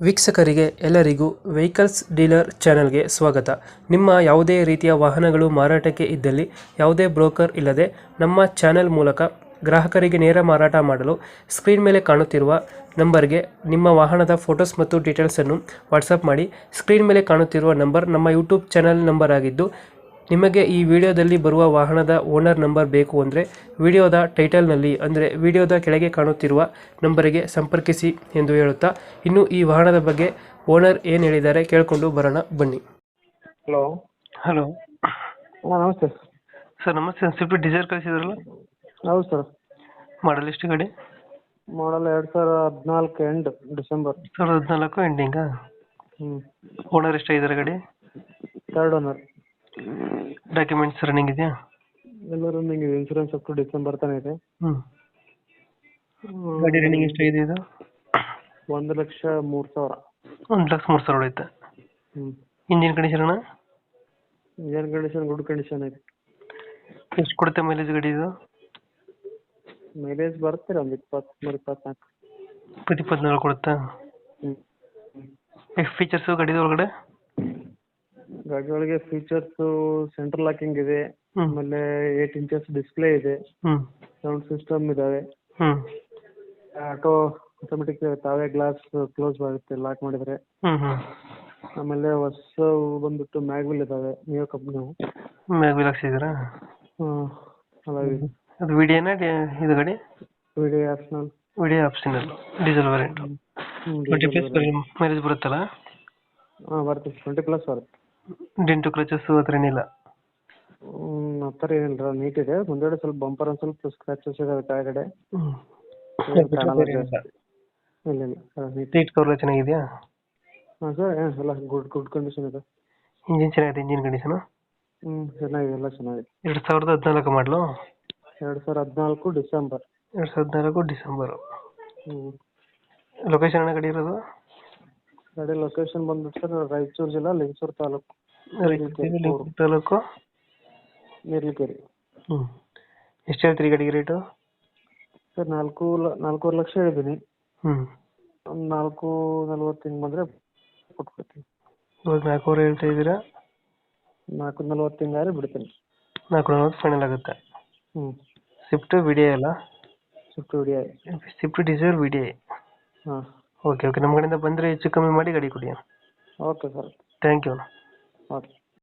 ವೀಕ್ಷಕರಿಗೆ ಎಲ್ಲರಿಗೂ vehicles dealer ಚಾನೆಲ್ಗೆ ಸ್ವಾಗತ. ನಿಮ್ಮ ಯಾವುದೇ ರೀತಿಯ ವಾಹನಗಳು ಮಾರಾಟಕ್ಕೆ ಇದ್ದಲ್ಲಿ ಯಾವುದೇ ಬ್ರೋಕರ್ ಇಲ್ಲದೆ ನಮ್ಮ ಚಾನೆಲ್ ಮೂಲಕ ಗ್ರಾಹಕರಿಗೆ ನೇರ ಮಾರಾಟ ಮಾಡಲು ಸ್ಕ್ರೀನ್ ಮೇಲೆ ಕಾಣುತ್ತಿರುವ ನಂಬರ್ಗೆ ನಿಮ್ಮ ವಾಹನದ ಫೋಟೋಸ್ ಮತ್ತು ಡೀಟೇಲ್ಸನ್ನು ವಾಟ್ಸಪ್ ಮಾಡಿ. ಸ್ಕ್ರೀನ್ ಮೇಲೆ ಕಾಣುತ್ತಿರುವ ನಂಬರ್ ನಮ್ಮ ಯೂಟ್ಯೂಬ್ ಚಾನೆಲ್ ನಂಬರ್ ಆಗಿದ್ದು, ನಿಮಗೆ ಈ ವಿಡಿಯೋದಲ್ಲಿ ಬರುವ ವಾಹನದ ಓನರ್ ನಂಬರ್ ಬೇಕು ಅಂದರೆ ವಿಡಿಯೋದ ಟೈಟಲ್ನಲ್ಲಿ ಅಂದರೆ ವಿಡಿಯೋದ ಕೆಳಗೆ ಕಾಣುತ್ತಿರುವ ನಂಬರಿಗೆ ಸಂಪರ್ಕಿಸಿ ಎಂದು ಹೇಳುತ್ತಾ, ಇನ್ನು ಈ ವಾಹನದ ಬಗ್ಗೆ ಓನರ್ ಏನು ಹೇಳಿದ್ದಾರೆ ಕೇಳಿಕೊಂಡು ಬರೋಣ ಬನ್ನಿ. ಹಲೋ. ಹಲೋ ಹಾಂ ನಮಸ್ತೆ ಸರ್. ನಮಸ್ತೆ. ಸ್ವಿಫ್ಟ್ ಡಿಸೈರ್ ಕಳಿಸಿದ್ರಲ್ಲ, ಹೌದು ಸರ್. ಮಾಡಲ್ ಎಷ್ಟು ಗಾಡಿ? ಮಾಡಲ್ 2014 ಎಂಡ್ ಡಿಸೆಂಬರ್. 2014 ಎಂಡಿಂಗಾ? ಓನರ್ ಎಷ್ಟಾಗಿದ್ದಾರೆ ಗಾಡಿ? Third owner. ಡಾಕ್ಯುಮೆಂಟ್ಸ್ ರನ್ನಿಂಗ್ ಇದೆಯಾ? ಎಲ್ಲ ರನ್ನಿಂಗ್ ಇದೆ. ಇನ್ಸೂರೆನ್ಸ್ ಅಪ್ ಟು ಡಿಸೆಂಬರ್ ತಾನೇ ಇದೆ. ಗಾಡಿ ರನ್ನಿಂಗ್ ಎಷ್ಟಾಗಿದೆ ಇದು? 1,03,000. 1,03,000 ಹೊಡೆಯುತ್ತೆ. ಇಂಜಿನ್ ಕಂಡೀಷನ್ ಅಣ್ಣ? ಇಂಜಿನ್ ಕಂಡೀಷನ್ ಗುಡ್ ಕಂಡೀಷನ್ ಇದೆ. ಎಷ್ಟು ಕೊಡುತ್ತೆ ಮೈಲೇಜ್ ಗಾಡಿ ಇದು? ಮೈಲೇಜ್ ಬರ್ತೀರ ಒಂದು 24. 24 ಕೊಡುತ್ತಾ? ಎಷ್ಟು ಫೀಚರ್ಸು ಗಾಡಿದ ಒಳಗಡೆ? ಗಾಡಿ ಒಳಗೆ ಫೀಚರ್ಸು ಸೆಂಟ್ರಲ್ ಲಾಕಿಂಗ್ ಇದೆ, ಆಮೇಲೆ 8 ಇಂಚಸ್ ಡಿಸ್ಪ್ಲೇ ಇದೆ, ಸೌಂಡ್ ಸಿಸ್ಟಮ್ ಇದಾವೆ, ಆಟೋಮೆಟಿಕ್ ತಾವೇ ಗ್ಲಾಸ್ ಕ್ಲೋಸ್ ಆಗುತ್ತೆ ಲಾಕ್ ಮಾಡಿದ್ರೆ. ಆಮೇಲೆ ಹೊಸ ಬಂದ್ಬಿಟ್ಟು ಮ್ಯಾಗ್ವಿಲ್ ಇದಾವೆ, ನಿಯೋ ಕಂಪ್ನಿ. ಮ್ಯಾಗ್ವಿಲ್ ಹಾಕ್ಸಿದ್ದೀರಾ? అలాగే. ಅದು ವಿಡಿಯೋನಾ ಇದು ಗಾಡಿ? Video optional. Video optional, diesel variant. 20+ mileage ಬರುತ್ತಲ್ಲ? ಹಾಂ ಬರುತ್ತೆ, 20+ ಬರುತ್ತೆ. ಡೆಂಟು ಕ್ರಚಸ್ ಹತ್ರ ಏನಿಲ್ಲ? ಆ ಥರ ಏನಿಲ್ಲ, ನೀಟ್ ಇದೆ. ಮುಂದೆಗಡೆ ಸ್ವಲ್ಪ ಬಂಪರ್ ಒಂದು ಸ್ವಲ್ಪ ಸ್ಕ್ರಾಚಸ್ ಇದಾವೆ ಕೆಳಗಡೆ. ಇಲ್ಲ ಸೀಟ್ ಕವರ್ ಚೆನ್ನಾಗಿದೆಯಾ? ಹಾಂ ಸರ್, ಎಲ್ಲ ಗುಡ್ ಕಂಡೀಷನ್ ಇದೆ. ಇಂಜಿನ್ ಚೆನ್ನಾಗಿದೆ? ಇಂಜಿನ್ ಕಂಡೀಷನು ಚೆನ್ನಾಗಿದೆ, ಎಲ್ಲ ಚೆನ್ನಾಗಿದೆ. 2014 ಮಾಡಲು? 2014 ಡಿಸೆಂಬರ್. 2014 ಡಿಸೆಂಬರ್. ಲೊಕೇಶನ್ ಗಾಡಿ ಇರೋದು? ಗಾಡಿ ಲೊಕೇಶನ್ ಬಂದ್ಬಿಟ್ಟು ಸರ್ ರಾಯಚೂರು ಜಿಲ್ಲಾ ಲಿಂಗಸೂರು ತಾಲೂಕು. ತಾಲೂಕು ನೇರ್ಲಿಕೇರಿ. ಎಷ್ಟು ಹೇಳ್ತೀರಿ ಗಾಡಿಗೆ ರೇಟು? ಸರ್ 4.25 ಲಕ್ಷ ಹೇಳಿದ್ದೀನಿ. ಒಂದು 4.40 ಹಿಂಗೆ ಬಂದರೆ ಕೊಟ್ಬಿಡ್ತೀನಿ. ಇವಾಗ 4.5 ಹೇಳ್ತಾ ಇದ್ದೀರಾ? 4.40 ಹಿಂಗಾದ್ರೆ ಬಿಡ್ತೀನಿ. 4.40 ಫೈನಲ್ ಆಗುತ್ತೆ. ಸ್ವಿಫ್ಟ್ ವಿಡಿಯೋ ಅಲ್ಲ? Swift video. Swift Dzire video. ಹಾಂ, ಓಕೆ. ನಮ್ಮ ಕಡೆಯಿಂದ ಬಂದರೆ ಹೆಚ್ಚು ಕಮ್ಮಿ ಮಾಡಿ ಗಾಡಿ ಕೊಡಿ. Okay sir. Thank you. Okay.